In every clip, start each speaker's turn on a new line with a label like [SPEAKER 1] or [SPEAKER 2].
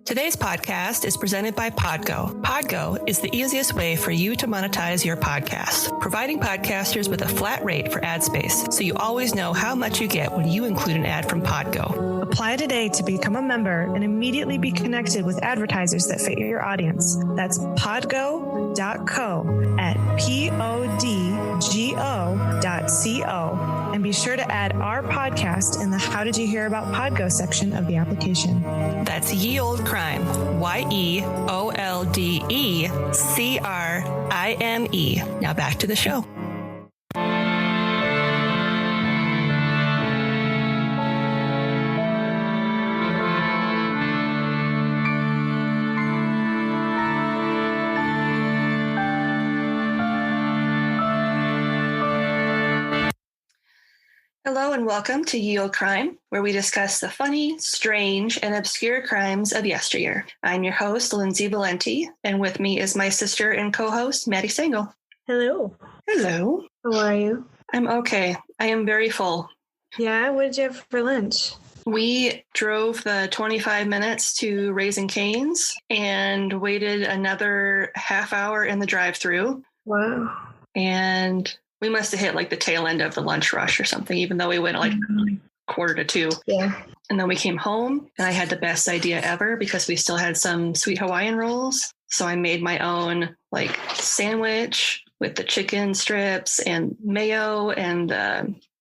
[SPEAKER 1] Today's podcast is presented by Podgo. Podgo is the easiest way for you to monetize your podcast, providing podcasters with a flat rate for ad space, so you always know how much you get when you include an ad from Podgo.
[SPEAKER 2] Apply today to become a member and immediately be connected with advertisers that fit your audience. That's podgo.co at podgo.co. And be sure to add our podcast in the How Did You Hear About Podgo section of the application.
[SPEAKER 1] That's Ye Olde Crime, YeOldeCrime. Now back to the show. Hello and welcome to Ye Olde Crime, where we discuss the funny, strange, and obscure crimes of yesteryear. I'm your host, Lindsay Valenti, and with me is my sister and co-host, Maddie Stengel.
[SPEAKER 2] Hello.
[SPEAKER 1] Hello.
[SPEAKER 2] How are you?
[SPEAKER 1] I'm okay. I am very full.
[SPEAKER 2] Yeah, what did you have for lunch?
[SPEAKER 1] We drove the 25 minutes to Raising Cane's and waited another half hour in the drive-thru.
[SPEAKER 2] Wow.
[SPEAKER 1] And we must have hit like the tail end of the lunch rush or something, even though we went like 1:45.
[SPEAKER 2] Yeah.
[SPEAKER 1] And then we came home and I had the best idea ever because we still had some sweet Hawaiian rolls. So I made my own like sandwich with the chicken strips and mayo and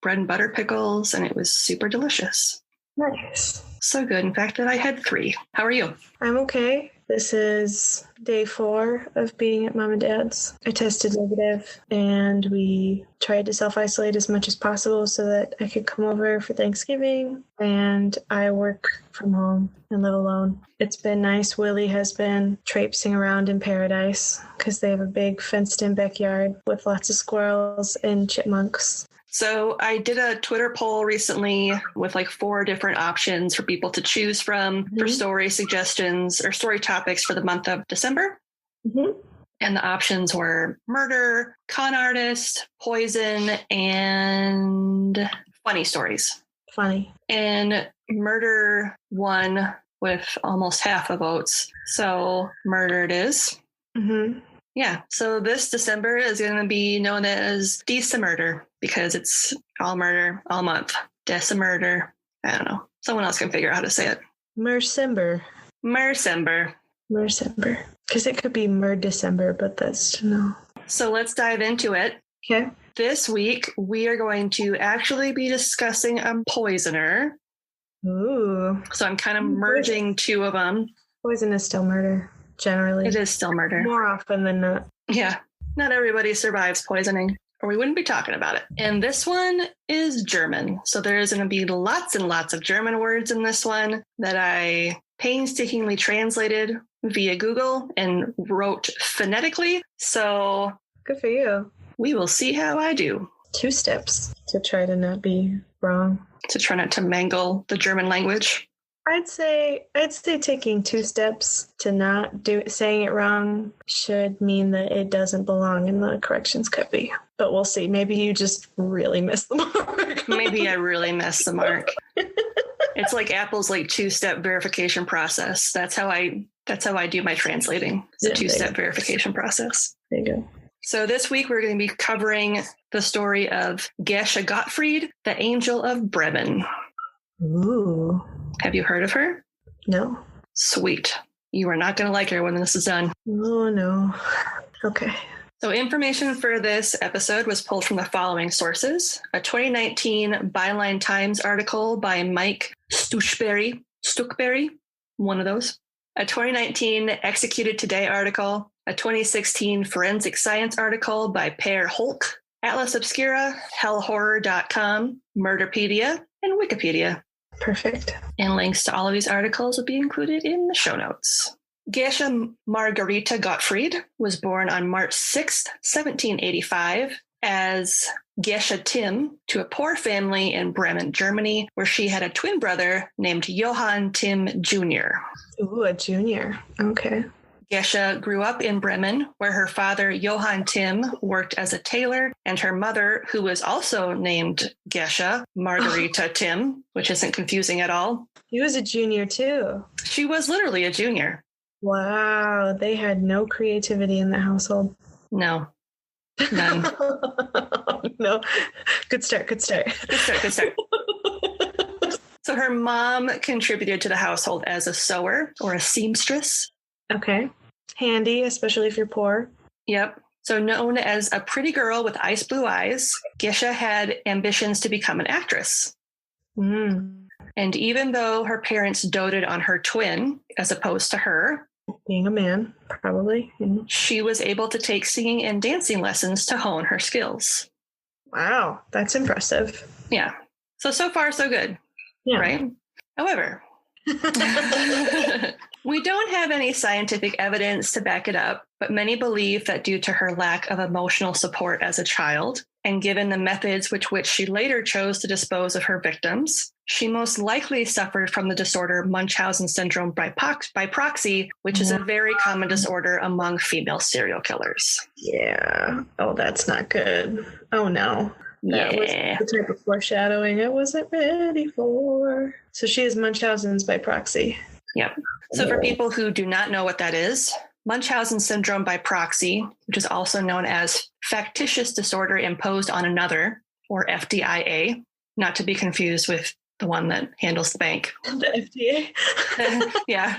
[SPEAKER 1] bread and butter pickles. And it was super delicious.
[SPEAKER 2] Nice.
[SPEAKER 1] So good. In fact, that I had 3. How are you?
[SPEAKER 2] I'm okay. This is day 4 of being at Mom and Dad's. I tested negative and we tried to self-isolate as much as possible so that I could come over for Thanksgiving, and I work from home and live alone. It's been nice. Willie has been traipsing around in paradise because they have a big fenced-in backyard with lots of squirrels and chipmunks.
[SPEAKER 1] So I did a Twitter poll recently with like 4 different options for people to choose from for story suggestions or story topics for the month of December. And the options were murder, con artist, poison, and funny stories.
[SPEAKER 2] Funny.
[SPEAKER 1] And murder won with almost half the votes. So murder it is. Yeah, so this December is going to be known as Decemurder because it's all murder, all month. Decemurder. I don't know. Someone else can figure out how to say it.
[SPEAKER 2] Mercember.
[SPEAKER 1] Mercember.
[SPEAKER 2] Mercember. Because it could be December, but that's no.
[SPEAKER 1] So let's dive into it.
[SPEAKER 2] Okay.
[SPEAKER 1] This week, we are going to actually be discussing a poisoner.
[SPEAKER 2] Ooh.
[SPEAKER 1] So I'm kind of merging 2 of them.
[SPEAKER 2] Poison is still murder. Generally.
[SPEAKER 1] It is still murder.
[SPEAKER 2] More often than not.
[SPEAKER 1] Yeah. Not everybody survives poisoning, or we wouldn't be talking about it. And this one is German. So there's going to be lots and lots of German words in this one that I painstakingly translated via Google and wrote phonetically. So
[SPEAKER 2] good for you.
[SPEAKER 1] We will see how I do.
[SPEAKER 2] 2 steps to try to not be wrong.
[SPEAKER 1] To try not to mangle the German language.
[SPEAKER 2] I'd say taking 2 steps to not saying it wrong should mean that it doesn't belong in the corrections copy. But we'll see. Maybe you just really missed the mark.
[SPEAKER 1] Maybe I really missed the mark. It's like Apple's like 2-step verification process. That's how I do my translating. It's a 2-step verification process.
[SPEAKER 2] There you go.
[SPEAKER 1] So this week we're going to be covering the story of Gesche Gottfried, the Angel of Bremen.
[SPEAKER 2] Ooh.
[SPEAKER 1] Have you heard of her?
[SPEAKER 2] No.
[SPEAKER 1] Sweet. You are not going to like her when this is done.
[SPEAKER 2] Oh, no. Okay.
[SPEAKER 1] So information for this episode was pulled from the following sources. A 2019 Byline Times article by Mike Stuchberry, one of those. A 2019 Executed Today article. A 2016 Forensic Science article by Per Holk. Atlas Obscura, hellhorror.com, Murderpedia, and Wikipedia.
[SPEAKER 2] Perfect.
[SPEAKER 1] And links to all of these articles will be included in the show notes. Gesche Margarita Gottfried was born on March 6, 1785, as Gesche Tim to a poor family in Bremen, Germany, where she had a twin brother named Johann Tim Jr.
[SPEAKER 2] Ooh, a junior. Okay.
[SPEAKER 1] Gesche grew up in Bremen, where her father, Johann Tim, worked as a tailor, and her mother, who was also named Gesche, Margarita Tim, which isn't confusing at all.
[SPEAKER 2] He was a junior too.
[SPEAKER 1] She was literally a junior.
[SPEAKER 2] Wow, they had no creativity in the household.
[SPEAKER 1] No, none.
[SPEAKER 2] No. Good start.
[SPEAKER 1] Good start. So her mom contributed to the household as a sewer or a seamstress.
[SPEAKER 2] Okay. Handy, especially if you're poor.
[SPEAKER 1] Yep. So known as a pretty girl with ice blue eyes, Gesche had ambitions to become an actress.
[SPEAKER 2] Mm.
[SPEAKER 1] And even though her parents doted on her twin as opposed to her,
[SPEAKER 2] being a man, probably,
[SPEAKER 1] she was able to take singing and dancing lessons to hone her skills.
[SPEAKER 2] Wow, that's impressive.
[SPEAKER 1] Yeah. So far, so good.
[SPEAKER 2] Yeah.
[SPEAKER 1] Right? However, we don't have any scientific evidence to back it up, but many believe that due to her lack of emotional support as a child, and given the methods with which she later chose to dispose of her victims, she most likely suffered from the disorder Munchausen syndrome by proxy, which is a very common disorder among female serial killers.
[SPEAKER 2] Yeah. Oh, that's not good. Oh, no. That was the type of foreshadowing I wasn't ready for. So she has Munchausen's by proxy.
[SPEAKER 1] Yep. So for people who do not know what that is, Munchausen syndrome by proxy, which is also known as factitious disorder imposed on another, or FDIA, not to be confused with the one that handles the bank.
[SPEAKER 2] The FDA?
[SPEAKER 1] Yeah.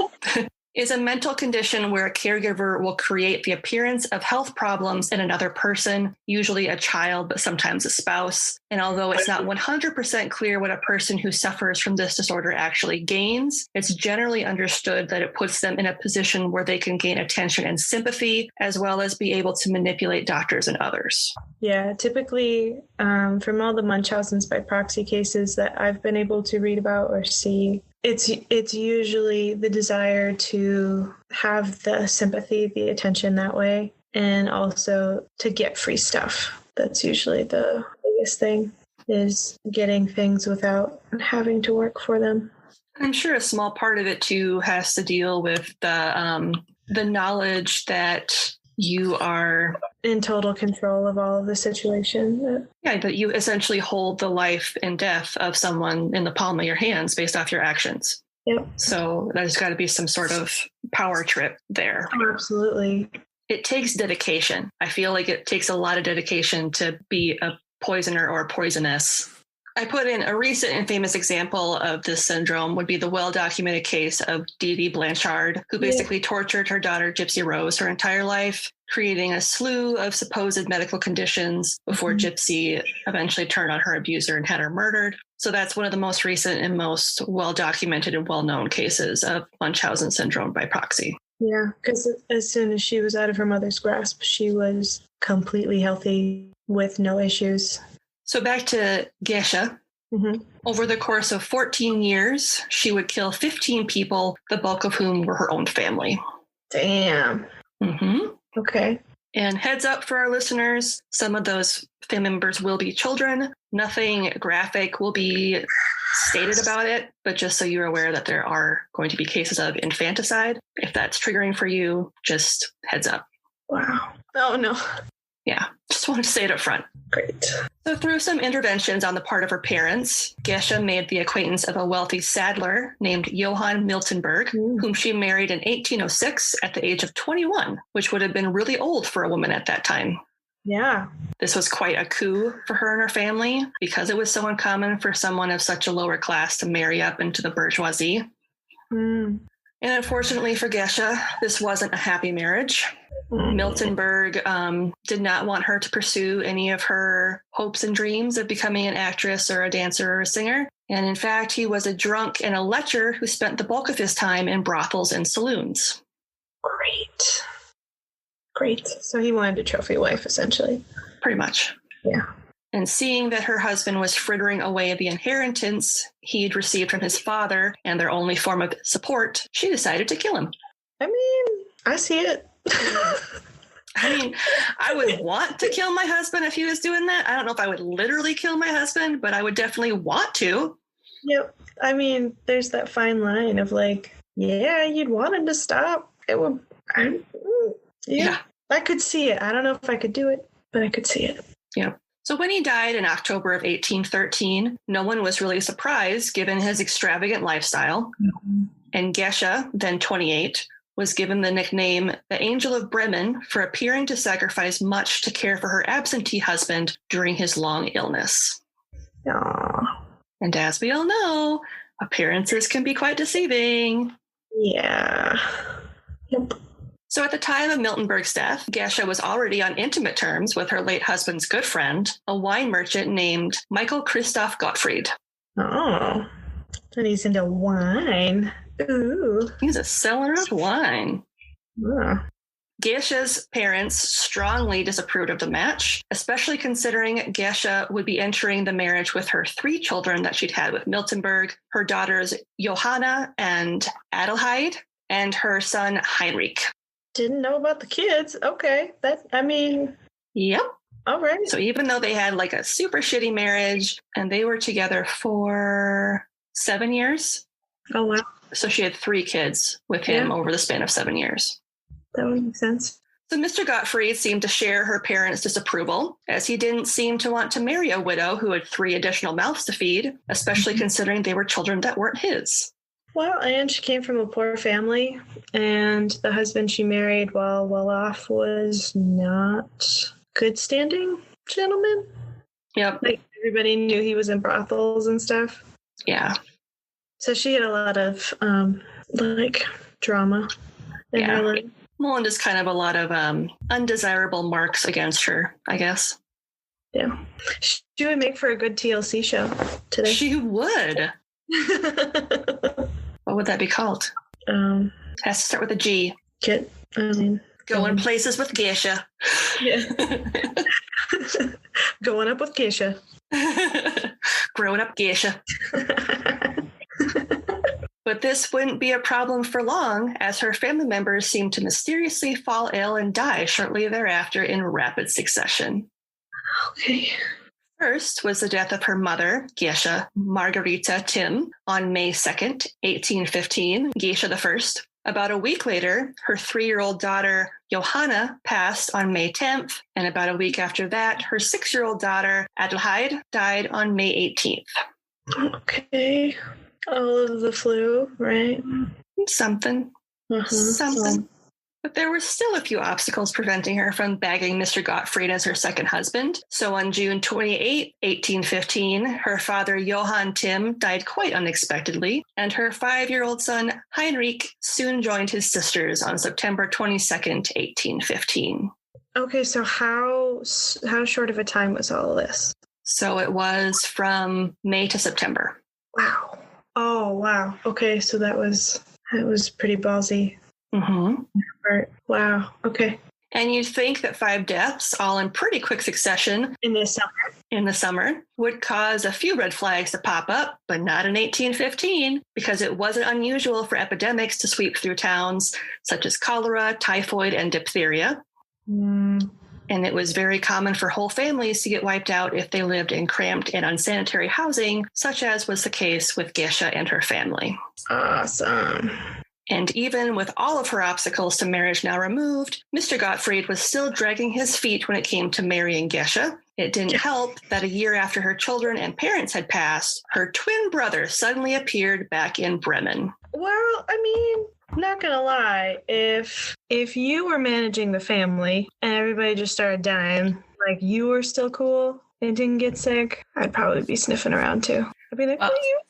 [SPEAKER 1] Is a mental condition where a caregiver will create the appearance of health problems in another person, usually a child, but sometimes a spouse. And although it's not 100% clear what a person who suffers from this disorder actually gains, it's generally understood that it puts them in a position where they can gain attention and sympathy, as well as be able to manipulate doctors and others.
[SPEAKER 2] Yeah, typically from all the Munchausen's by proxy cases that I've been able to read about or see, it's usually the desire to have the sympathy, the attention that way, and also to get free stuff. That's usually the biggest thing, is getting things without having to work for them.
[SPEAKER 1] I'm sure a small part of it too has to deal with the knowledge that you are
[SPEAKER 2] in total control of all of the situation.
[SPEAKER 1] Yeah, that you essentially hold the life and death of someone in the palm of your hands based off your actions.
[SPEAKER 2] Yep.
[SPEAKER 1] So there's got to be some sort of power trip there.
[SPEAKER 2] Oh, absolutely.
[SPEAKER 1] It takes dedication. I feel like it takes a lot of dedication to be a poisoner or a poisoness. I put in a recent and famous example of this syndrome would be the well-documented case of Dee Dee Blanchard, who basically tortured her daughter Gypsy Rose her entire life, creating a slew of supposed medical conditions before Gypsy eventually turned on her abuser and had her murdered. So that's one of the most recent and most well-documented and well-known cases of Munchausen syndrome by proxy.
[SPEAKER 2] Yeah, because as soon as she was out of her mother's grasp, she was completely healthy with no issues.
[SPEAKER 1] So back to Gesche. Mm-hmm. Over the course of 14 years, she would kill 15 people, the bulk of whom were her own family.
[SPEAKER 2] Damn.
[SPEAKER 1] Mm-hmm.
[SPEAKER 2] Okay.
[SPEAKER 1] And heads up for our listeners, some of those family members will be children. Nothing graphic will be stated about it, but just so you're aware that there are going to be cases of infanticide. If that's triggering for you, just heads up.
[SPEAKER 2] Wow. Oh, no.
[SPEAKER 1] Yeah, just wanted to say it up front.
[SPEAKER 2] Great.
[SPEAKER 1] So through some interventions on the part of her parents, Gesche made the acquaintance of a wealthy saddler named Johann Miltenberg, whom she married in 1806 at the age of 21, which would have been really old for a woman at that time.
[SPEAKER 2] Yeah. This
[SPEAKER 1] was quite a coup for her and her family because it was so uncommon for someone of such a lower class to marry up into the bourgeoisie. And unfortunately for Gesche, this wasn't a happy marriage. Miltenberg did not want her to pursue any of her hopes and dreams of becoming an actress or a dancer or a singer. And in fact, he was a drunk and a lecher who spent the bulk of his time in brothels and saloons.
[SPEAKER 2] Great. So he wanted a trophy wife, essentially.
[SPEAKER 1] Pretty much.
[SPEAKER 2] Yeah.
[SPEAKER 1] And seeing that her husband was frittering away the inheritance he'd received from his father and their only form of support, she decided to kill him.
[SPEAKER 2] I mean, I see it.
[SPEAKER 1] I mean, I would want to kill my husband if he was doing that. I don't know if I would literally kill my husband, but I would definitely want to.
[SPEAKER 2] Yep. I mean, there's that fine line of like, yeah, you'd want him to stop. It would Yeah, I could see it. I don't know if I could do it, but I could see it.
[SPEAKER 1] Yeah. So when he died in October of 1813, no one was really surprised given his extravagant lifestyle. Mm-hmm. And Gesche, then 28, was given the nickname the Angel of Bremen for appearing to sacrifice much to care for her absentee husband during his long illness.
[SPEAKER 2] Aww.
[SPEAKER 1] And as we all know, appearances can be quite deceiving.
[SPEAKER 2] Yeah. Yep.
[SPEAKER 1] So at the time of Miltenberg's death, Gesche was already on intimate terms with her late husband's good friend, a wine merchant named Michael Christoph Gottfried.
[SPEAKER 2] Oh, and he's into wine. Ooh.
[SPEAKER 1] He's a seller of wine.
[SPEAKER 2] Yeah.
[SPEAKER 1] Gesche's parents strongly disapproved of the match, especially considering Gesche would be entering the marriage with her 3 children that she'd had with Miltenberg, her daughters Johanna and Adelheid, and her son Heinrich.
[SPEAKER 2] Didn't know about the kids. Okay.
[SPEAKER 1] Yep.
[SPEAKER 2] All right.
[SPEAKER 1] So even though they had like a super shitty marriage and they were together for 7 years.
[SPEAKER 2] Oh, wow.
[SPEAKER 1] So she had 3 kids with him over the span of 7 years.
[SPEAKER 2] That would make sense.
[SPEAKER 1] So Mr. Gottfried seemed to share her parents' disapproval, as he didn't seem to want to marry a widow who had 3 additional mouths to feed, especially considering they were children that weren't his.
[SPEAKER 2] Well, and she came from a poor family, and the husband she married, while well off, was not good standing gentleman.
[SPEAKER 1] Yep.
[SPEAKER 2] Like, everybody knew he was in brothels and stuff.
[SPEAKER 1] Yeah.
[SPEAKER 2] So she had a lot of, drama in her life.
[SPEAKER 1] Well, and just kind of a lot of undesirable marks against her, I guess.
[SPEAKER 2] Yeah. She would make for a good TLC show today.
[SPEAKER 1] She would. What would that be called? It has to start with a G. Going places with Gesche.
[SPEAKER 2] Yeah. Going up with Gesche.
[SPEAKER 1] Growing up Gesche. But this wouldn't be a problem for long, as her family members seemed to mysteriously fall ill and die shortly thereafter in rapid succession.
[SPEAKER 2] Okay.
[SPEAKER 1] First was the death of her mother, Gesche Margarita Timm, on May 2nd, 1815, Gesche I. About a week later, her 3-year-old daughter, Johanna, passed on May 10th, and about a week after that, her 6-year-old daughter, Adelheid, died on May 18th.
[SPEAKER 2] Okay. All of the flu, right?
[SPEAKER 1] Something. But there were still a few obstacles preventing her from bagging Mr. Gottfried as her second husband. So on June 28, 1815, her father Johann Timm died quite unexpectedly, and her 5-year-old son Heinrich soon joined his sisters on September 22nd, 1815.
[SPEAKER 2] Okay, so how short of a time was all of this?
[SPEAKER 1] So it was from May to September.
[SPEAKER 2] Wow. Oh, wow. Okay, so that was pretty ballsy.
[SPEAKER 1] Mm-hmm.
[SPEAKER 2] Wow. Okay.
[SPEAKER 1] And you'd think that 5 deaths, all in pretty quick succession
[SPEAKER 2] in the summer,
[SPEAKER 1] would cause a few red flags to pop up, but not in 1815, because it wasn't unusual for epidemics to sweep through towns such as cholera, typhoid, and diphtheria. And it was very common for whole families to get wiped out if they lived in cramped and unsanitary housing, such as was the case with Gesche and her family.
[SPEAKER 2] Awesome.
[SPEAKER 1] And even with all of her obstacles to marriage now removed, Mr. Gottfried was still dragging his feet when it came to marrying Gesche. It didn't help that a year after her children and parents had passed, her twin brother suddenly appeared back in Bremen.
[SPEAKER 2] Well, not gonna lie, if you were managing the family and everybody just started dying, like you were still cool and didn't get sick, I'd probably be sniffing around too. I'd be like, what are you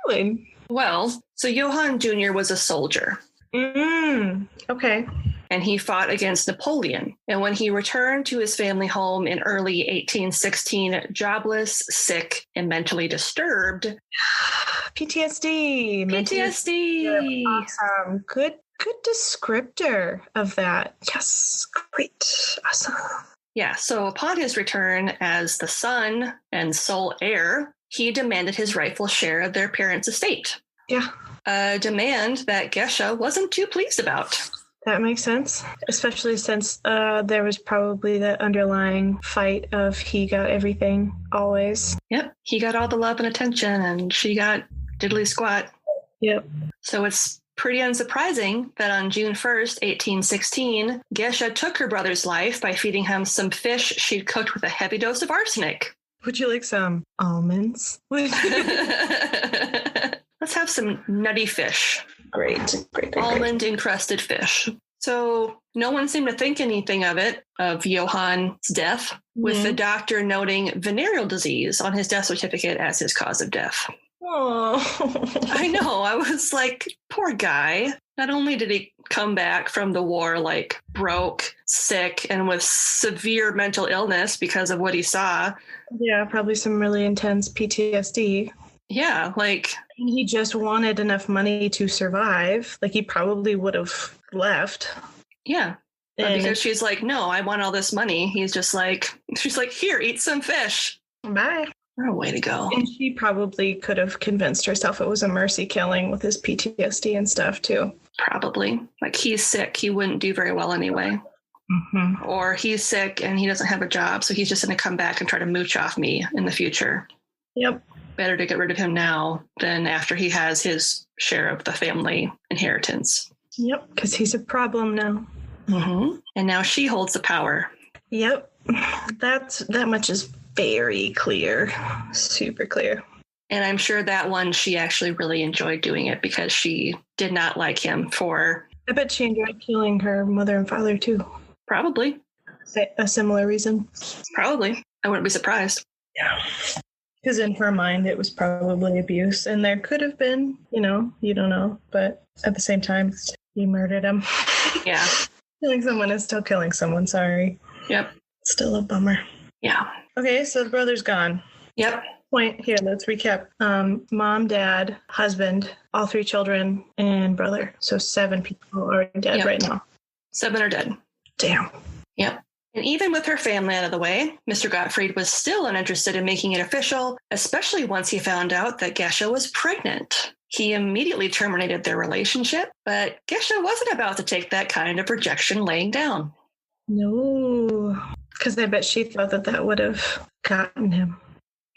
[SPEAKER 2] doing?
[SPEAKER 1] Well, so Johann Jr. was a soldier.
[SPEAKER 2] Okay.
[SPEAKER 1] And he fought against Napoleon. And when he returned to his family home in early 1816, jobless, sick, and mentally disturbed.
[SPEAKER 2] PTSD.
[SPEAKER 1] PTSD.
[SPEAKER 2] Awesome. Good descriptor of that. Yes. Great. Awesome.
[SPEAKER 1] Yeah. So upon his return as the son and sole heir, he demanded his rightful share of their parents' estate.
[SPEAKER 2] Yeah.
[SPEAKER 1] A demand that Gesche wasn't too pleased about.
[SPEAKER 2] That makes sense, especially since there was probably the underlying fight of he got everything always.
[SPEAKER 1] Yep. He got all the love and attention, and she got diddly squat.
[SPEAKER 2] Yep.
[SPEAKER 1] So it's pretty unsurprising that on June 1st, 1816, Gesche took her brother's life by feeding him some fish she'd cooked with a heavy dose of arsenic.
[SPEAKER 2] Would you like some almonds?
[SPEAKER 1] Let's have some nutty fish.
[SPEAKER 2] Great.
[SPEAKER 1] Almond encrusted fish. So no one seemed to think anything of Johann's death, with the doctor noting venereal disease on his death certificate as his cause of death.
[SPEAKER 2] Oh,
[SPEAKER 1] I know. I was like, poor guy. Not only did he come back from the war like broke, sick, and with severe mental illness because of what he saw.
[SPEAKER 2] Yeah, probably some really intense PTSD.
[SPEAKER 1] Yeah, like...
[SPEAKER 2] He just wanted enough money to survive. Like, he probably would have left.
[SPEAKER 1] Yeah. But because she's like, no, I want all this money. He's just like, she's like, here, eat some fish.
[SPEAKER 2] Bye.
[SPEAKER 1] What a way to go.
[SPEAKER 2] And she probably could have convinced herself it was a mercy killing with his PTSD and stuff, too.
[SPEAKER 1] Probably. Like, he's sick. He wouldn't do very well anyway.
[SPEAKER 2] Mm-hmm.
[SPEAKER 1] Or he's sick and he doesn't have a job, so he's just going to come back and try to mooch off me in the future.
[SPEAKER 2] Yep.
[SPEAKER 1] Better to get rid of him now than after he has his share of the family inheritance.
[SPEAKER 2] Yep, because he's a problem now.
[SPEAKER 1] Mm-hmm. And now she holds the power.
[SPEAKER 2] Yep. That much is very clear. Super clear.
[SPEAKER 1] And I'm sure that one she actually really enjoyed doing it because she did not like him for...
[SPEAKER 2] I bet she enjoyed killing her mother and father too.
[SPEAKER 1] Probably.
[SPEAKER 2] A similar reason.
[SPEAKER 1] Probably. I wouldn't be surprised.
[SPEAKER 2] Yeah. Because in her mind, it was probably abuse. And there could have been, you don't know. But at the same time, he murdered him.
[SPEAKER 1] Yeah.
[SPEAKER 2] Killing someone is still killing someone. Sorry.
[SPEAKER 1] Yep.
[SPEAKER 2] Still a bummer.
[SPEAKER 1] Yeah.
[SPEAKER 2] Okay, so the brother's gone.
[SPEAKER 1] Yep.
[SPEAKER 2] Point here, let's recap. Mom, dad, husband, all 3 children, and brother. So 7 people are dead right now.
[SPEAKER 1] 7 are dead.
[SPEAKER 2] Damn.
[SPEAKER 1] Yep. And even with her family out of the way, Mr. Gottfried was still uninterested in making it official, especially once he found out that Gesche was pregnant. He immediately terminated their relationship, but Gesche wasn't about to take that kind of rejection laying down.
[SPEAKER 2] No, because I bet she thought that would have gotten him.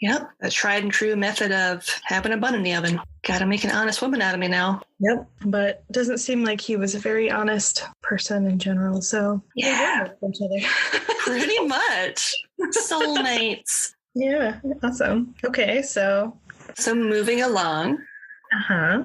[SPEAKER 1] Yep, a tried and true method of having a bun in the oven. Gotta make an honest woman out of me now.
[SPEAKER 2] Yep, but doesn't seem like he was a very honest person in general, so...
[SPEAKER 1] Yeah,
[SPEAKER 2] each other.
[SPEAKER 1] Pretty much. Soulmates.
[SPEAKER 2] Yeah, awesome. Okay, so...
[SPEAKER 1] So moving along.
[SPEAKER 2] Uh-huh.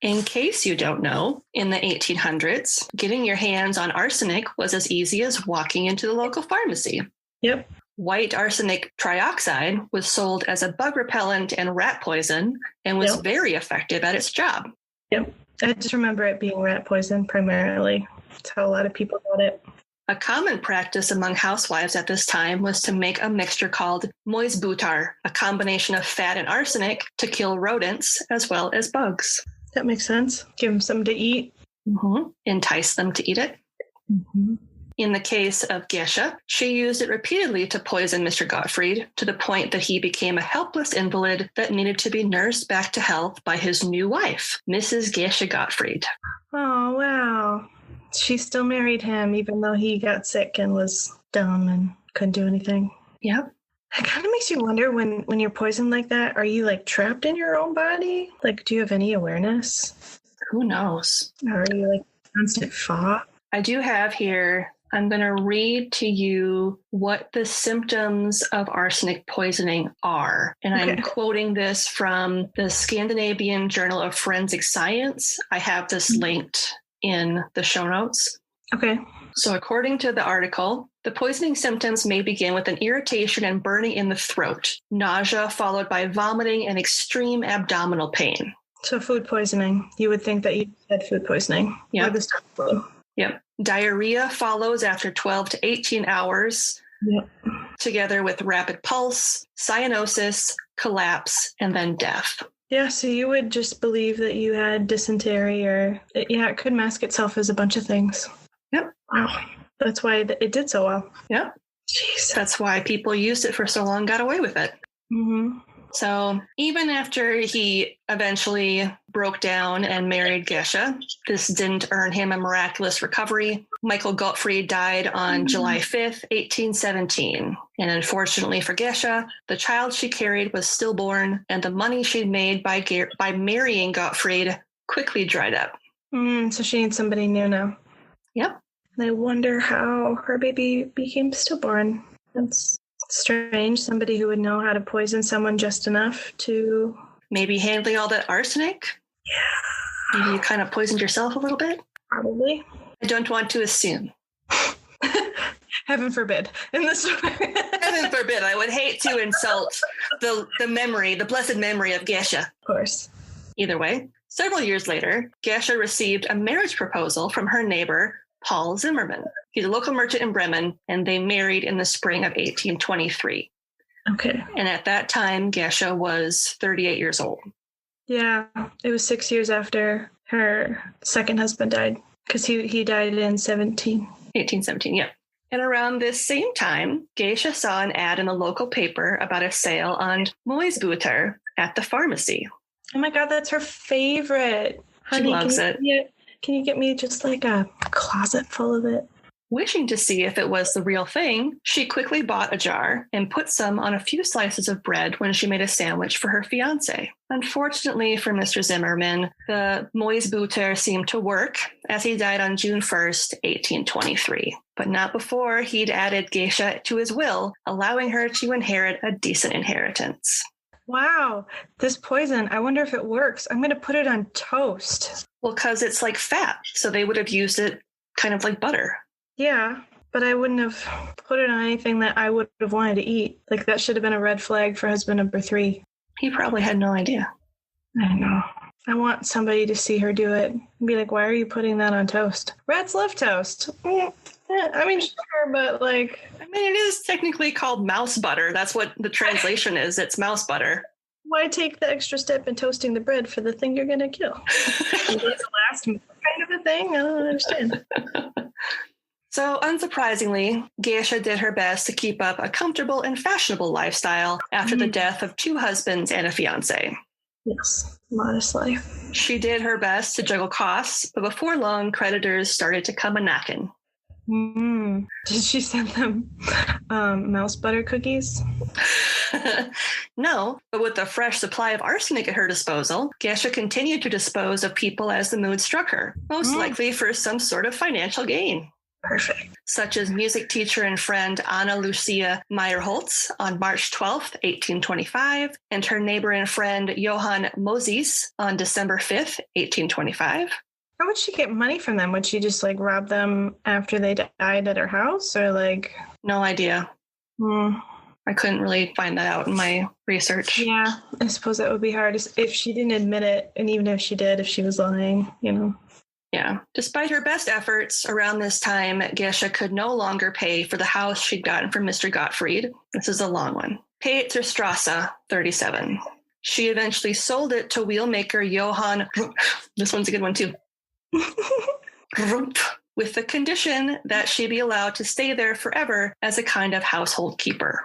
[SPEAKER 1] In case you don't know, in the 1800s, getting your hands on arsenic was as easy as walking into the local pharmacy.
[SPEAKER 2] Yep.
[SPEAKER 1] White arsenic trioxide was sold as a bug repellent and rat poison and was very effective at its job.
[SPEAKER 2] Yep. I just remember it being rat poison primarily. That's how a lot of people got it.
[SPEAKER 1] A common practice among housewives at this time was to make a mixture called moisbutar, a combination of fat and arsenic to kill rodents as well as bugs.
[SPEAKER 2] That makes sense. Give them something to eat.
[SPEAKER 1] Mm-hmm. Entice them to eat it.
[SPEAKER 2] Mm-hmm.
[SPEAKER 1] In the case of Gesche, she used it repeatedly to poison Mr. Gottfried to the point that he became a helpless invalid that needed to be nursed back to health by his new wife, Mrs. Gesche Gottfried.
[SPEAKER 2] Oh, wow. She still married him even though he got sick and was dumb and couldn't do anything.
[SPEAKER 1] Yep.
[SPEAKER 2] It kind of makes you wonder when you're poisoned like that, are you like trapped in your own body? Like, do you have any awareness?
[SPEAKER 1] Who knows?
[SPEAKER 2] Or are you like constant fog?
[SPEAKER 1] I do have here, I'm going to read to you what the symptoms of arsenic poisoning are. And I'm quoting this from the Scandinavian Journal of Forensic Science. I have this linked in the show notes.
[SPEAKER 2] Okay.
[SPEAKER 1] So according to the article, the poisoning symptoms may begin with an irritation and burning in the throat, nausea followed by vomiting and extreme abdominal pain.
[SPEAKER 2] So food poisoning. You would think that you had food poisoning.
[SPEAKER 1] Yeah.
[SPEAKER 2] Or the stomach flu.
[SPEAKER 1] Yep. Diarrhea follows after 12 to 18 hours, together with rapid pulse, cyanosis, collapse, and then death.
[SPEAKER 2] Yeah, so you would just believe that you had dysentery or, it could mask itself as a bunch of things.
[SPEAKER 1] Yep.
[SPEAKER 2] Wow. That's why it did so well.
[SPEAKER 1] Yep.
[SPEAKER 2] Jeez.
[SPEAKER 1] That's why people used it for so long, got away with it.
[SPEAKER 2] Mm-hmm.
[SPEAKER 1] So even after he eventually broke down and married Gesche, this didn't earn him a miraculous recovery. Michael Gottfried died on July 5th, 1817. And unfortunately for Gesche, the child she carried was stillborn, and the money she'd made by marrying Gottfried quickly dried up.
[SPEAKER 2] So she needs somebody new now.
[SPEAKER 1] Yep.
[SPEAKER 2] And I wonder how her baby became stillborn. That's strange. Somebody who would know how to poison someone just enough to...
[SPEAKER 1] Maybe handling all that arsenic?
[SPEAKER 2] Yeah.
[SPEAKER 1] Maybe you kind of poisoned yourself a little bit?
[SPEAKER 2] Probably.
[SPEAKER 1] I don't want to assume.
[SPEAKER 2] Heaven forbid. In this
[SPEAKER 1] Heaven forbid. I would hate to insult the memory, the blessed memory of Gesche.
[SPEAKER 2] Of course.
[SPEAKER 1] Either way, several years later, Gesche received a marriage proposal from her neighbor, Paul Zimmerman. He's a local merchant in Bremen, and they married in the spring of 1823.
[SPEAKER 2] Okay.
[SPEAKER 1] And at that time, Gesche was 38 years old.
[SPEAKER 2] Yeah, it was 6 years after her second husband died, because he died in
[SPEAKER 1] 1817, yeah. And around this same time, Gesche saw an ad in a local paper about a sale on Mäusbutter at the pharmacy.
[SPEAKER 2] Oh my God, that's her favorite. Honey,
[SPEAKER 1] She loves it.
[SPEAKER 2] Can you get me just like a closet full of it?
[SPEAKER 1] Wishing to see if it was the real thing, she quickly bought a jar and put some on a few slices of bread when she made a sandwich for her fiancé. Unfortunately for Mr. Zimmerman, the Mäusbutter seemed to work as he died on June 1st, 1823. But not before he'd added Gesche to his will, allowing her to inherit a decent inheritance.
[SPEAKER 2] Wow, this poison, I wonder if it works. I'm going to put it on toast.
[SPEAKER 1] Well, because it's like fat, so they would have used it kind of like butter.
[SPEAKER 2] Yeah, but I wouldn't have put it on anything that I would have wanted to eat. Like, that should have been a red flag for husband number 3.
[SPEAKER 1] He probably had no idea.
[SPEAKER 2] I know. I want somebody to see her do it and be like, why are you putting that on toast? Rats love toast. I mean, sure, but like...
[SPEAKER 1] I mean, it is technically called mouse butter. That's what the translation is. It's mouse butter.
[SPEAKER 2] Why take the extra step in toasting the bread for the thing you're going to kill? It's the last kind of a thing? I don't understand.
[SPEAKER 1] So, unsurprisingly, Gesche did her best to keep up a comfortable and fashionable lifestyle after the death of 2 husbands and a fiancé.
[SPEAKER 2] Yes, modest life.
[SPEAKER 1] She did her best to juggle costs, but before long, creditors started to come a-knocking.
[SPEAKER 2] Did she send them mouse butter cookies?
[SPEAKER 1] No, but with a fresh supply of arsenic at her disposal, Gesche continued to dispose of people as the mood struck her, most likely for some sort of financial gain.
[SPEAKER 2] Perfect.
[SPEAKER 1] Such as music teacher and friend Anna Lucia Meyerholtz on March 12th, 1825, and her neighbor and friend Johann Moses on December 5th, 1825.
[SPEAKER 2] How would she get money from them? Would she just like rob them after they died at her house, or like?
[SPEAKER 1] No idea. I couldn't really find that out in my research.
[SPEAKER 2] Yeah, I suppose that would be hard if she didn't admit it, and even if she did, if she was lying, you know.
[SPEAKER 1] Yeah. Despite her best efforts, around this time, Gesche could no longer pay for the house she'd gotten from Mr. Gottfried. This is a long one. Peterstrasse 37. She eventually sold it to wheelmaker Johann. This one's a good one too. With the condition that she be allowed to stay there forever as a kind of household keeper.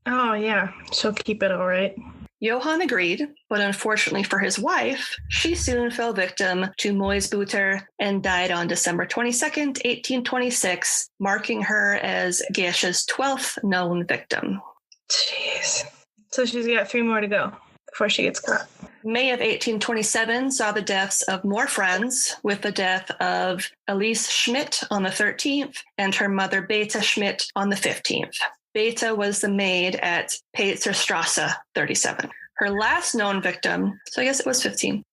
[SPEAKER 2] Oh, yeah. She'll keep it all right.
[SPEAKER 1] Johann agreed, but unfortunately for his wife, she soon fell victim to Mäusbutter and died on December 22nd, 1826, marking her as Gesche's 12th known victim.
[SPEAKER 2] Jeez. So she's got 3 more to go before she gets caught.
[SPEAKER 1] May of 1827 saw the deaths of more friends, with the death of Elise Schmidt on the 13th and her mother Beta Schmidt on the 15th. Beta was the maid at Peterstrasse 37. Her last known victim, so I guess it was 15,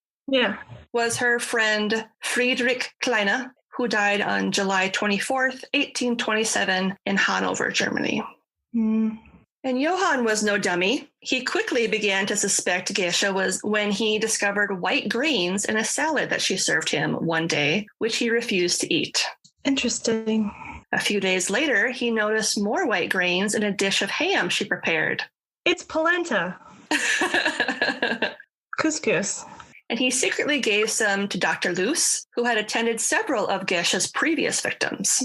[SPEAKER 1] was her friend Friedrich Kleine, who died on July 24th, 1827 in Hanover, Germany. And Johann was no dummy. He quickly began to suspect Gesche was when he discovered white grains in a salad that she served him one day, which he refused to eat.
[SPEAKER 2] Interesting.
[SPEAKER 1] A few days later, he noticed more white grains in a dish of ham she prepared.
[SPEAKER 2] It's polenta. Couscous.
[SPEAKER 1] And he secretly gave some to Dr. Luce, who had attended several of Gesche's previous victims.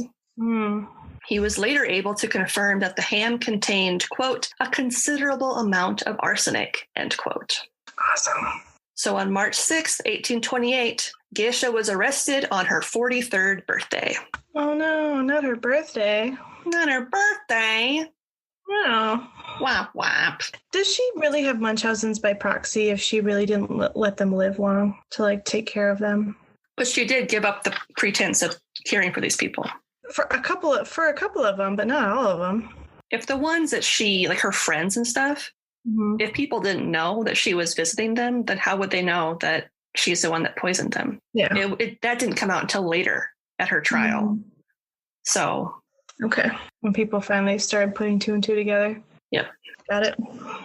[SPEAKER 1] He was later able to confirm that the ham contained, quote, a considerable amount of arsenic, end quote.
[SPEAKER 2] Awesome.
[SPEAKER 1] So on March 6, 1828, Gesche was arrested on her 43rd birthday.
[SPEAKER 2] Oh no, not her birthday.
[SPEAKER 1] Not her birthday.
[SPEAKER 2] No.
[SPEAKER 1] Whap, whap.
[SPEAKER 2] Does she really have Munchausen's by proxy if she really didn't let them live long to like take care of them?
[SPEAKER 1] But she did give up the pretense of caring for these people.
[SPEAKER 2] For a couple of them, but not all of them.
[SPEAKER 1] If the ones that she, like her friends and stuff, if people didn't know that she was visiting them, then how would they know that she's the one that poisoned them?
[SPEAKER 2] Yeah.
[SPEAKER 1] That didn't come out until later at her trial. So.
[SPEAKER 2] Okay. When people finally started putting two and two together.
[SPEAKER 1] Yep.
[SPEAKER 2] Got it.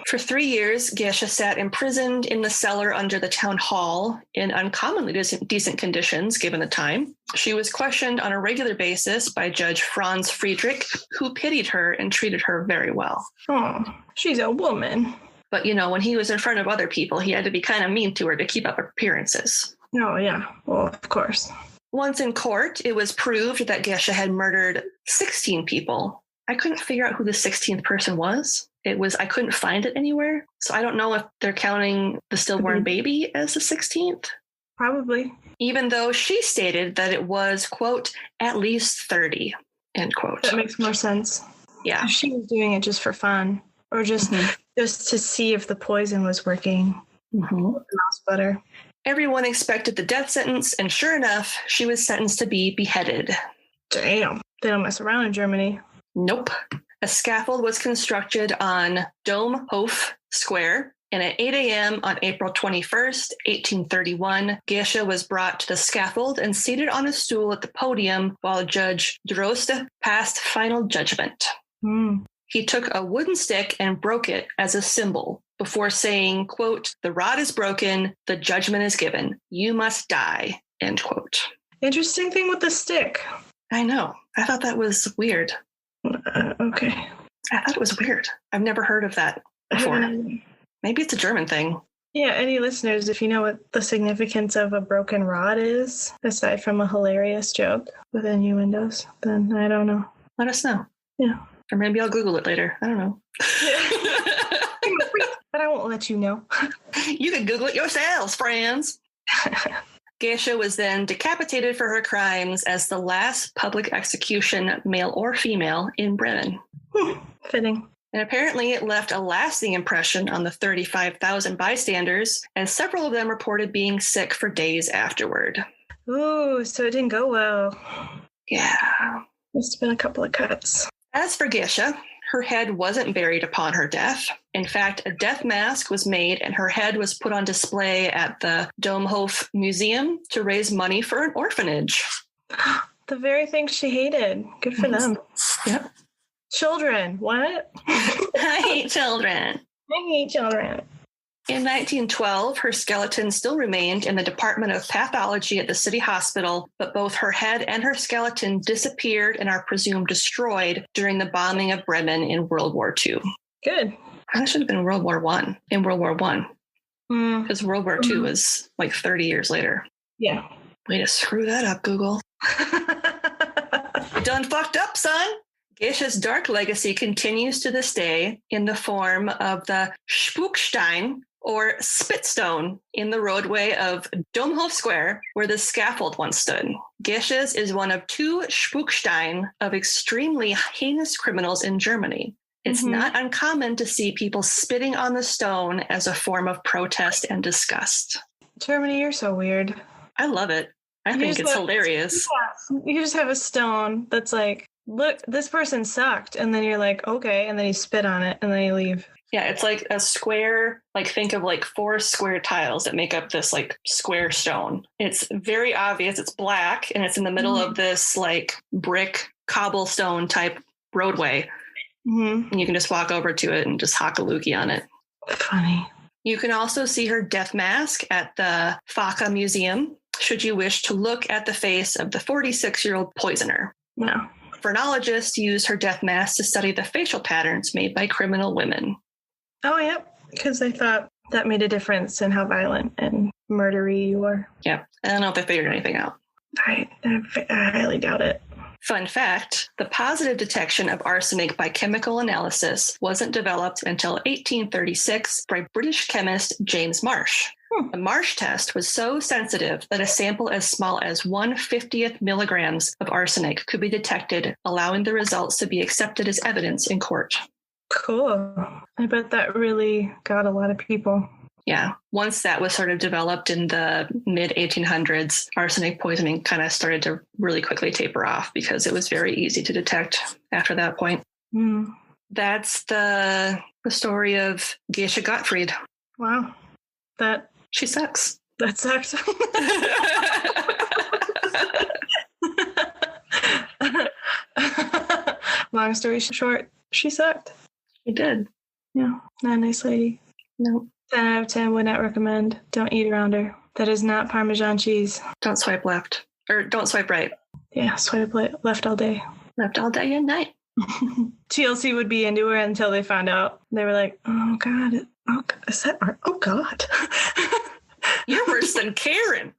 [SPEAKER 1] For 3 years, Gesche sat imprisoned in the cellar under the town hall in uncommonly decent conditions given the time. She was questioned on a regular basis by Judge Franz Friedrich, who pitied her and treated her very well.
[SPEAKER 2] Oh, she's a woman.
[SPEAKER 1] But, when he was in front of other people, he had to be kind of mean to her to keep up appearances.
[SPEAKER 2] Oh, yeah. Well, of course.
[SPEAKER 1] Once in court, it was proved that Gesche had murdered 16 people. I couldn't figure out who the 16th person was. I couldn't find it anywhere. So I don't know if they're counting the stillborn baby as the 16th.
[SPEAKER 2] Probably.
[SPEAKER 1] Even though she stated that it was, quote, at least 30, end quote.
[SPEAKER 2] That makes more sense.
[SPEAKER 1] Yeah.
[SPEAKER 2] If she was doing it just for fun or just to see if the poison was working. Mouse butter.
[SPEAKER 1] Everyone expected the death sentence, and sure enough, she was sentenced to be beheaded.
[SPEAKER 2] Damn. They don't mess around in Germany.
[SPEAKER 1] Nope. A scaffold was constructed on Domhof Square, and at 8 a.m. on April 21st, 1831, Gesche was brought to the scaffold and seated on a stool at the podium while Judge Droste passed final judgment. He took a wooden stick and broke it as a symbol before saying, quote, "The rod is broken, the judgment is given. You must die," end quote. Interesting thing with the stick. I know. I thought that was weird. Okay. I thought it was weird. I've never heard of that before. Maybe it's a German thing. Yeah, any listeners, if you know what the significance of a broken rod is, aside from a hilarious joke with innuendos, then I don't know. Let us know. Yeah. Or maybe I'll Google it later. I don't know. But I won't let you know. You can Google it yourselves, friends. Gesche was then decapitated for her crimes as the last public execution, male or female, in Bremen. Fitting. And apparently it left a lasting impression on the 35,000 bystanders, as several of them reported being sick for days afterward. Ooh, so it didn't go well. Yeah. Must have been a couple of cuts. As for Gesche, her head wasn't buried upon her death. In fact, a death mask was made and her head was put on display at the Domhof Museum to raise money for an orphanage. The very thing she hated. Good for them. Yep. Children. What? I hate children. I hate children. In 1912, her skeleton still remained in the Department of Pathology at the city hospital, but both her head and her skeleton disappeared and are presumed destroyed during the bombing of Bremen in World War II. Good. That should have been World War I, in World War I. Because World War II was like 30 years later. Yeah. Way to screw that up, Google. You done fucked up, son. Gesche's dark legacy continues to this day in the form of the Spukstein, or spitstone, in the roadway of Domhof Square, where the scaffold once stood. Gesche's is one of 2 Spukstein of extremely heinous criminals in Germany. It's not uncommon to see people spitting on the stone as a form of protest and disgust. Germany, you're so weird. I love it. I think it's hilarious. Yeah, you just have a stone that's like, look, this person sucked. And then you're like, okay. And then you spit on it and then you leave. Yeah, it's like a square, like think of like 4 square tiles that make up this like square stone. It's very obvious. It's black and it's in the middle of this like brick cobblestone type roadway. And you can just walk over to it and just hock a loogie on it. Funny. You can also see her death mask at the Facca Museum, should you wish to look at the face of the 46-year-old poisoner. No. Phrenologists use her death mask to study the facial patterns made by criminal women. Oh, yep. Because they thought that made a difference in how violent and murdery you were. Yeah. I don't know if they figured anything out. I highly doubt it. Fun fact, the positive detection of arsenic by chemical analysis wasn't developed until 1836 by British chemist James Marsh. The Marsh test was so sensitive that a sample as small as 1/50th milligrams of arsenic could be detected, allowing the results to be accepted as evidence in court. Cool. I bet that really got a lot of people. Yeah. Once that was sort of developed in the mid 1800s, arsenic poisoning kind of started to really quickly taper off because it was very easy to detect after that point.
[SPEAKER 2] Mm.
[SPEAKER 1] That's the story of Gesche Gottfried.
[SPEAKER 2] Wow.
[SPEAKER 1] She sucks.
[SPEAKER 2] That sucks. Long story short, she sucked.
[SPEAKER 1] She did.
[SPEAKER 2] Yeah, not a nice lady.
[SPEAKER 1] No.
[SPEAKER 2] 10 out of 10 would not recommend. Don't eat around her. That is not Parmesan cheese.
[SPEAKER 1] Don't swipe left. Or don't swipe right.
[SPEAKER 2] Yeah, swipe left all day.
[SPEAKER 1] Left all day and night.
[SPEAKER 2] TLC would be into her until they found out. They were like, oh, God. Oh, is that art? Oh, God.
[SPEAKER 1] You're worse than Karen.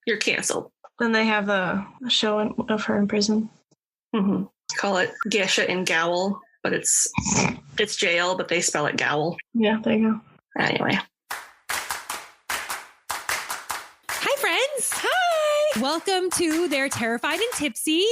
[SPEAKER 1] You're canceled.
[SPEAKER 2] Then they have a show of her in prison.
[SPEAKER 1] Mm-hmm. Call it Gesche in Gowl, but it's jail, but they spell it Gowl.
[SPEAKER 2] Yeah, there you go.
[SPEAKER 1] Anyway.
[SPEAKER 3] Hi, friends. Hi. Welcome to They're Terrified and Tipsy.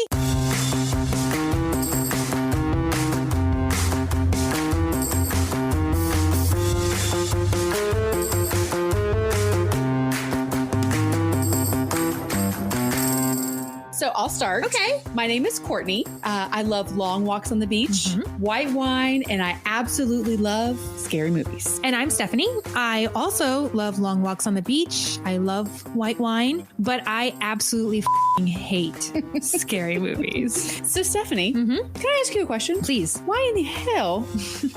[SPEAKER 3] So I'll start.
[SPEAKER 4] Okay.
[SPEAKER 3] My name is Courtney. I love long walks on the beach, white wine, and I absolutely love scary movies.
[SPEAKER 4] And I'm Stephanie. I also love long walks on the beach. I love white wine, but I absolutely hate scary movies.
[SPEAKER 3] So Stephanie, can I ask you a question?
[SPEAKER 4] Please.
[SPEAKER 3] Why in the hell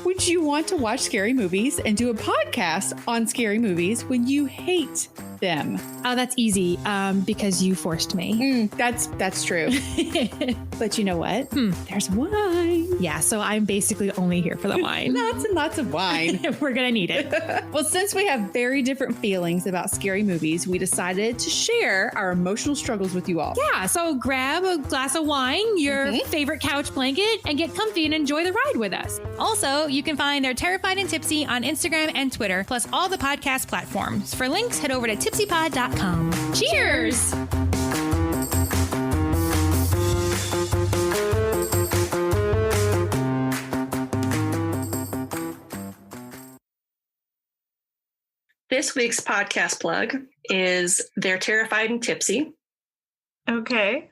[SPEAKER 3] would you want to watch scary movies and do a podcast on scary movies when you hate them?
[SPEAKER 4] Oh, that's easy. Because you forced me.
[SPEAKER 3] That's true. But you know what? There's wine.
[SPEAKER 4] Yeah, so I'm basically only here for the wine.
[SPEAKER 3] Lots and lots of wine.
[SPEAKER 4] We're going to need it.
[SPEAKER 3] Well, since we have very different feelings about scary movies, we decided to share our emotional struggles with you all.
[SPEAKER 4] Yeah, so grab a glass of wine, your favorite couch blanket, and get comfy and enjoy the ride with us. Also, you can find They're Terrified and Tipsy on Instagram and Twitter, plus all the podcast platforms. For links, head over to tipsypod.com. Cheers!
[SPEAKER 1] This week's podcast plug is They're Terrified and Tipsy.
[SPEAKER 2] Okay.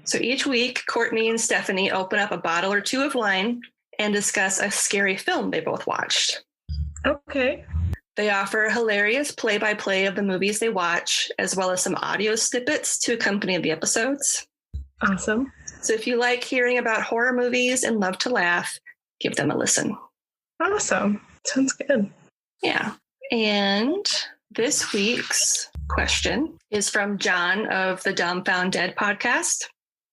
[SPEAKER 1] So each week, Courtney and Stephanie open up a bottle or two of wine and discuss a scary film they both watched.
[SPEAKER 2] Okay.
[SPEAKER 1] They offer hilarious play-by-play of the movies they watch, as well as some audio snippets to accompany the episodes.
[SPEAKER 2] Awesome.
[SPEAKER 1] So if you like hearing about horror movies and love to laugh, give them a listen.
[SPEAKER 2] Awesome. Sounds good.
[SPEAKER 1] Yeah. And this week's question is from John of the Dumb Found Dead podcast.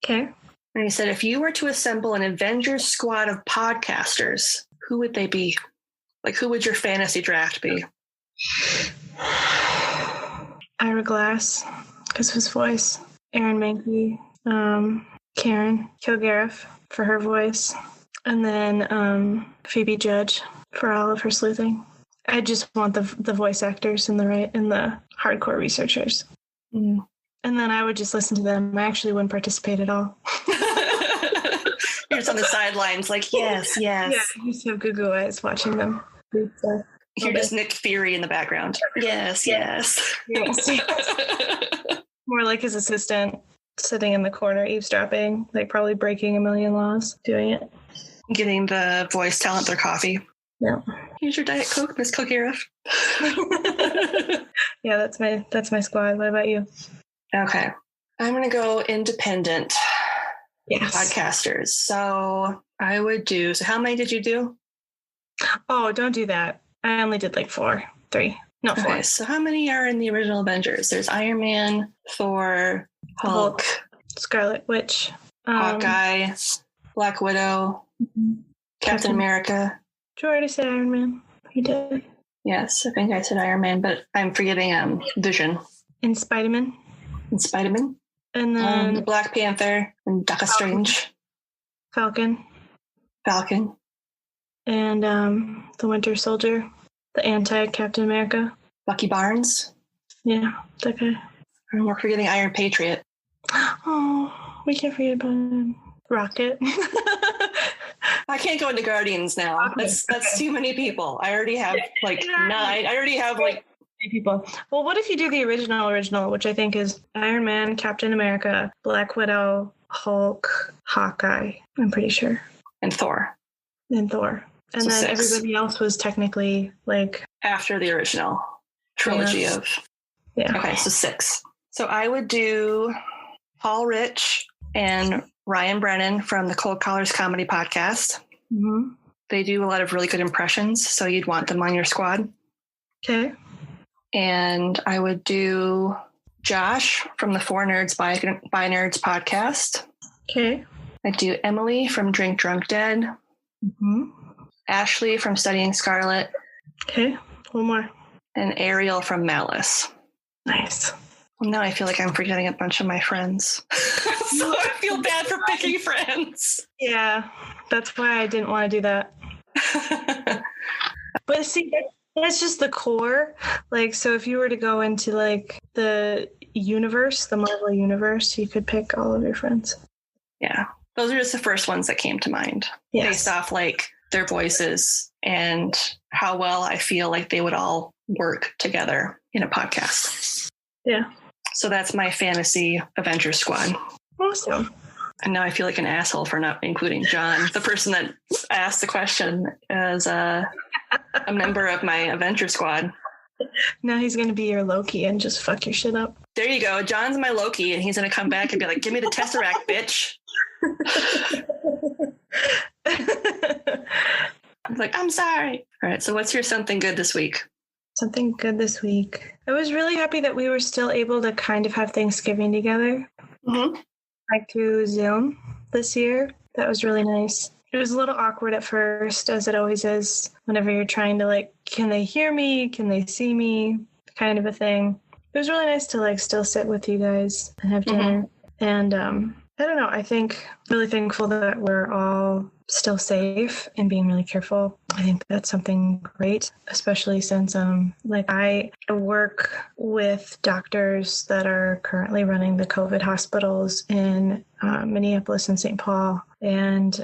[SPEAKER 2] Okay.
[SPEAKER 1] And he said, if you were to assemble an Avengers squad of podcasters, who would they be? Like, who would your fantasy draft be?
[SPEAKER 2] Ira Glass, because of his voice. Aaron Mahnke, Karen Kilgariff for her voice. And then Phoebe Judge for all of her sleuthing. I just want the voice actors and the hardcore researchers. And then I would just listen to them. I actually wouldn't participate at all.
[SPEAKER 1] You're just on the sidelines like, yes.
[SPEAKER 2] Yeah, I just have Google eyes watching them.
[SPEAKER 1] You're just Nick Fury in the background. Yes.
[SPEAKER 2] More like his assistant sitting in the corner eavesdropping, like probably breaking a million laws doing it.
[SPEAKER 1] Getting the voice talent their coffee.
[SPEAKER 2] Yeah.
[SPEAKER 1] Here's your Diet Coke, Miss Kilgariff.
[SPEAKER 2] Yeah, that's my squad. What about you?
[SPEAKER 1] Okay. I'm going to go independent podcasters. So I would do, so how many did you do?
[SPEAKER 2] Oh, don't do that. I only did like 4. 3. No, 4.
[SPEAKER 1] Okay, so how many are in the original Avengers? There's Iron Man, Thor, Hulk,
[SPEAKER 2] Scarlet Witch,
[SPEAKER 1] Hawkeye, Black Widow, Captain America.
[SPEAKER 2] Did you already say Iron Man? You did.
[SPEAKER 1] Yes, I think I said Iron Man, but I'm forgetting Vision.
[SPEAKER 2] And Spider-Man. And then
[SPEAKER 1] Black Panther and Doctor Strange.
[SPEAKER 2] Falcon. And the Winter Soldier. The anti-Captain America.
[SPEAKER 1] Bucky Barnes.
[SPEAKER 2] Yeah, that guy.
[SPEAKER 1] And we're forgetting Iron Patriot.
[SPEAKER 2] Oh, we can't forget about him. Rocket.
[SPEAKER 1] I can't go into Guardians now.
[SPEAKER 2] Okay.
[SPEAKER 1] That's too many people. I already have like 9. I already have like
[SPEAKER 2] people. Well, what if you do the original, which I think is Iron Man, Captain America, Black Widow, Hulk, Hawkeye, I'm pretty sure.
[SPEAKER 1] And Thor.
[SPEAKER 2] And Thor. And
[SPEAKER 1] So
[SPEAKER 2] then
[SPEAKER 1] 6.
[SPEAKER 2] everybody else was technically like
[SPEAKER 1] After the original trilogy of.
[SPEAKER 2] Yeah.
[SPEAKER 1] Okay, so 6. So I would do Paul Rich and Ryan Brennan from the Cold Collars Comedy Podcast.
[SPEAKER 2] Mm-hmm.
[SPEAKER 1] They do a lot of really good impressions, so you'd want them on your squad.
[SPEAKER 2] Okay.
[SPEAKER 1] And I would do Josh from the Four Nerds by Nerds podcast.
[SPEAKER 2] Okay.
[SPEAKER 1] I'd do Emily from Drink Drunk Dead.
[SPEAKER 2] Mm-hmm.
[SPEAKER 1] Ashley from Studying Scarlet.
[SPEAKER 2] Okay. One more.
[SPEAKER 1] And Ariel from Malice.
[SPEAKER 2] Nice.
[SPEAKER 1] Well, now I feel like I'm forgetting a bunch of my friends. So I feel bad for picking friends.
[SPEAKER 2] Yeah. That's why I didn't want to do that. But see, that's just the core. Like, so if you were to go into like the universe, the Marvel universe, you could pick all of your friends.
[SPEAKER 1] Yeah. Those are just the first ones that came to mind.
[SPEAKER 2] Yes.
[SPEAKER 1] Based off like their voices and how well I feel like they would all work together in a podcast.
[SPEAKER 2] Yeah.
[SPEAKER 1] So that's my fantasy Avengers squad.
[SPEAKER 2] Awesome.
[SPEAKER 1] And now I feel like an asshole for not including John, the person that asked the question, as a member of my Avenger squad.
[SPEAKER 2] Now he's going to be your Loki and just fuck your shit up.
[SPEAKER 1] There you go. John's my Loki, and he's going to come back and be like, give me the Tesseract, bitch. I'm like, I'm sorry. All right. So what's your something good this week?
[SPEAKER 2] Something good this week. I was really happy that we were still able to kind of have Thanksgiving together.
[SPEAKER 1] Mm-hmm.
[SPEAKER 2] Like through Zoom this year. That was really nice. It was a little awkward at first, as it always is, whenever you're trying to like, can they hear me? Can they see me? Kind of a thing. It was really nice to like still sit with you guys and have dinner. Mm-hmm. And I don't know, I think really thankful that we're all still safe and being really careful. I think that's something great, especially since like I work with doctors that are currently running the COVID hospitals in Minneapolis and St. Paul, and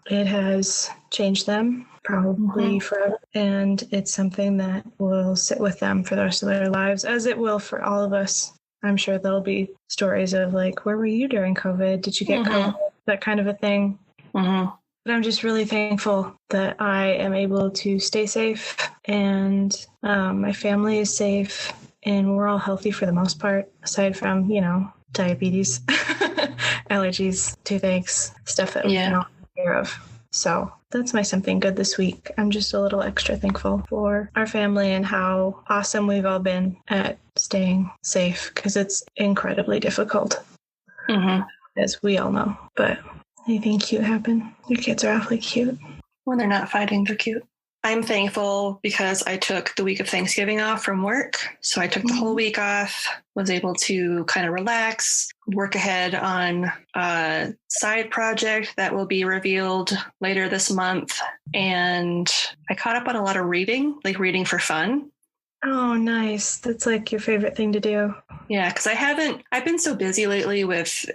[SPEAKER 2] it has changed them probably forever, and it's something that will sit with them for the rest of their lives, as it will for all of us. I'm sure there'll be stories of like, where were you during COVID? Did you get COVID? That kind of a thing. Mm-hmm. But I'm just really thankful that I am able to stay safe, and my family is safe, and we're all healthy for the most part, aside from, diabetes, allergies, toothaches, stuff that we can all take care of. So that's my something good this week. I'm just a little extra thankful for our family and how awesome we've all been at staying safe, because it's incredibly difficult, as we all know. But anything cute happen? Your kids are awfully cute.
[SPEAKER 1] When they're not fighting, they're cute. I'm thankful because I took the week of Thanksgiving off from work. So I took the whole week off, was able to kind of relax, work ahead on a side project that will be revealed later this month. And I caught up on a lot of reading, like reading for fun.
[SPEAKER 2] Oh, nice. That's like your favorite thing to do.
[SPEAKER 1] Yeah, because I've been so busy lately with,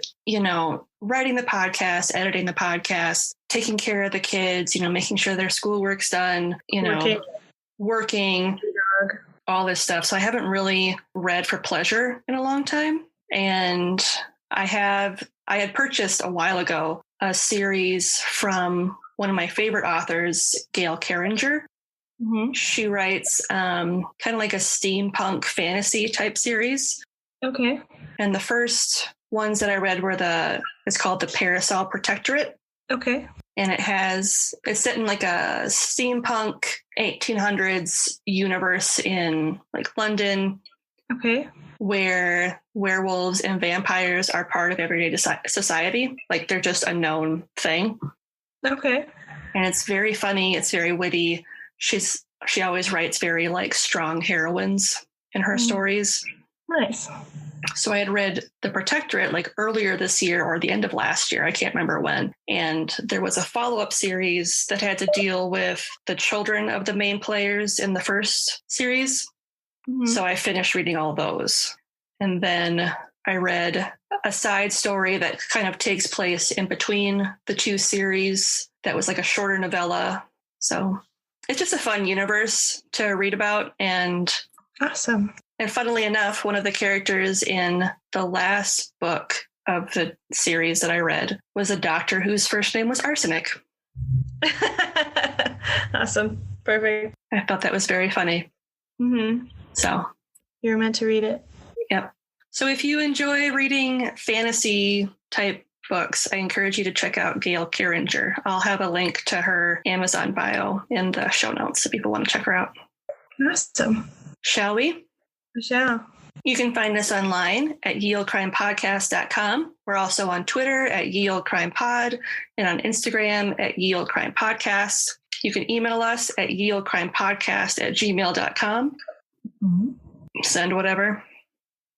[SPEAKER 1] writing the podcast, editing the podcast, taking care of the kids, making sure their schoolwork's done, working, all this stuff. So I haven't really read for pleasure in a long time. And I had purchased a while ago a series from one of my favorite authors, Gail Carringer. Mm-hmm. She writes kind of like a steampunk fantasy type series.
[SPEAKER 2] Okay.
[SPEAKER 1] And the first ones that I read were it's called the Parasol Protectorate.
[SPEAKER 2] Okay.
[SPEAKER 1] And it's set in like a steampunk 1800s universe in like London.
[SPEAKER 2] Okay.
[SPEAKER 1] Where werewolves and vampires are part of everyday society. Like they're just a known thing.
[SPEAKER 2] Okay.
[SPEAKER 1] And it's very funny. It's very witty. She always writes very like strong heroines in her stories.
[SPEAKER 2] Nice.
[SPEAKER 1] So I had read The Protectorate like earlier this year or the end of last year. I can't remember when. And there was a follow-up series that had to deal with the children of the main players in the first series. Mm-hmm. So I finished reading all those. And then I read a side story that kind of takes place in between the two series that was like a shorter novella. So it's just a fun universe to read about. And
[SPEAKER 2] Awesome.
[SPEAKER 1] And funnily enough, one of the characters in the last book of the series that I read was a doctor whose first name was Arsenic.
[SPEAKER 2] Awesome. Perfect.
[SPEAKER 1] I thought that was very funny.
[SPEAKER 2] Mm-hmm.
[SPEAKER 1] So
[SPEAKER 2] You were meant to read it.
[SPEAKER 1] Yep. So if you enjoy reading fantasy type books, I encourage you to check out Gail Carringer. I'll have a link to her Amazon bio in the show notes if people want to check her out.
[SPEAKER 2] Awesome.
[SPEAKER 1] Shall we?
[SPEAKER 2] Yeah.
[SPEAKER 1] You can find us online at yeoldecrimepodcast.com. We're also on Twitter at yeoldecrimepod and on Instagram at yeoldecrimepodcast. You can email us at yeoldecrimepodcast@gmail.com.
[SPEAKER 2] Mm-hmm.
[SPEAKER 1] Send whatever.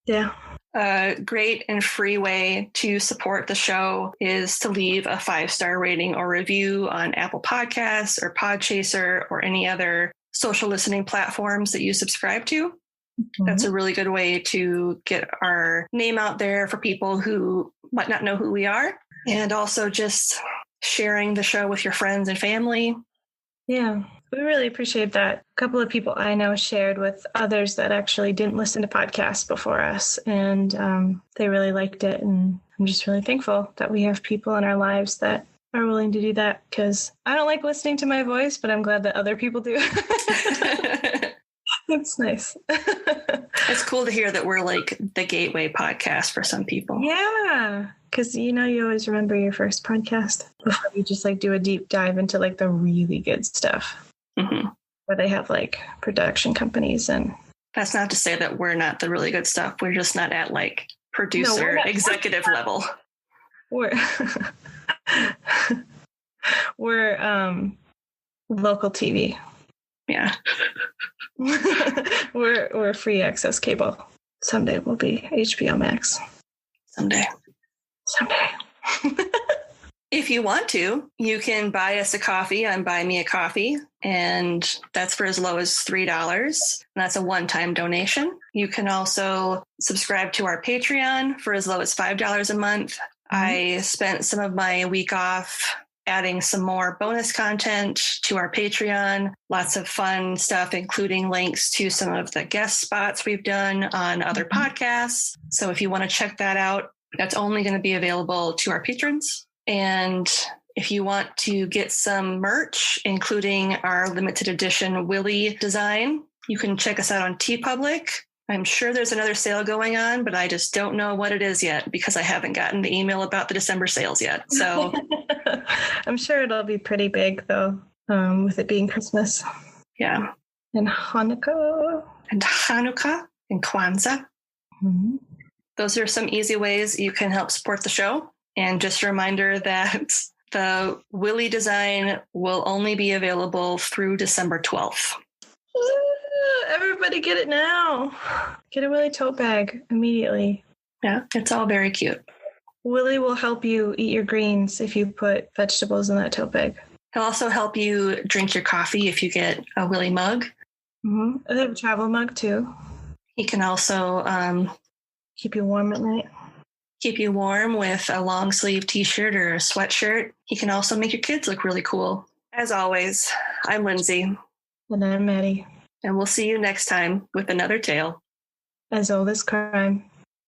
[SPEAKER 2] Yeah.
[SPEAKER 1] A great and free way to support the show is to leave a 5-star rating or review on Apple Podcasts or Podchaser or any other social listening platforms that you subscribe to. Mm-hmm. That's a really good way to get our name out there for people who might not know who we are, and also just sharing the show with your friends and family.
[SPEAKER 2] Yeah, we really appreciate that. A couple of people I know shared with others that actually didn't listen to podcasts before us, and they really liked it. And I'm just really thankful that we have people in our lives that are willing to do that, because I don't like listening to my voice, but I'm glad that other people do. That's nice.
[SPEAKER 1] It's cool to hear that we're like the gateway podcast for some people.
[SPEAKER 2] Yeah, because you always remember your first podcast before you just like do a deep dive into like the really good stuff,
[SPEAKER 1] mm-hmm.
[SPEAKER 2] where they have like production companies. And
[SPEAKER 1] that's not to say that we're not the really good stuff. We're just not at like producer, executive level.
[SPEAKER 2] We're local TV.
[SPEAKER 1] Yeah.
[SPEAKER 2] we're free access cable. Someday we'll be HBO Max.
[SPEAKER 1] Someday.
[SPEAKER 2] Someday.
[SPEAKER 1] If you want to, you can buy us a coffee on Buy Me a Coffee, and that's for as low as $3. And that's a one-time donation. You can also subscribe to our Patreon for as low as $5 a month. Mm-hmm. I spent some of my week off adding some more bonus content to our Patreon. Lots of fun stuff, including links to some of the guest spots we've done on other podcasts. So if you want to check that out, that's only going to be available to our patrons. And if you want to get some merch, including our limited edition Willie design, you can check us out on TeePublic. I'm sure there's another sale going on, but I just don't know what it is yet because I haven't gotten the email about the December sales yet. So
[SPEAKER 2] I'm sure it'll be pretty big, though, with it being Christmas.
[SPEAKER 1] Yeah.
[SPEAKER 2] And Hanukkah.
[SPEAKER 1] And Kwanzaa.
[SPEAKER 2] Mm-hmm.
[SPEAKER 1] Those are some easy ways you can help support the show. And just a reminder that the Willie design will only be available through December 12th.
[SPEAKER 2] Everybody get it now. Get a Willie tote bag immediately.
[SPEAKER 1] Yeah, it's all very cute.
[SPEAKER 2] Willie will help you eat your greens if you put vegetables in that tote bag.
[SPEAKER 1] He'll also help you drink your coffee if you get a Willie mug.
[SPEAKER 2] Mm-hmm. They have a travel mug, too.
[SPEAKER 1] He can also
[SPEAKER 2] keep you warm at night.
[SPEAKER 1] Keep you warm with a long sleeve t-shirt or a sweatshirt. He can also make your kids look really cool. As always, I'm Lindsay.
[SPEAKER 2] And I'm Maddie.
[SPEAKER 1] And we'll see you next time with another tale
[SPEAKER 2] as old as crime.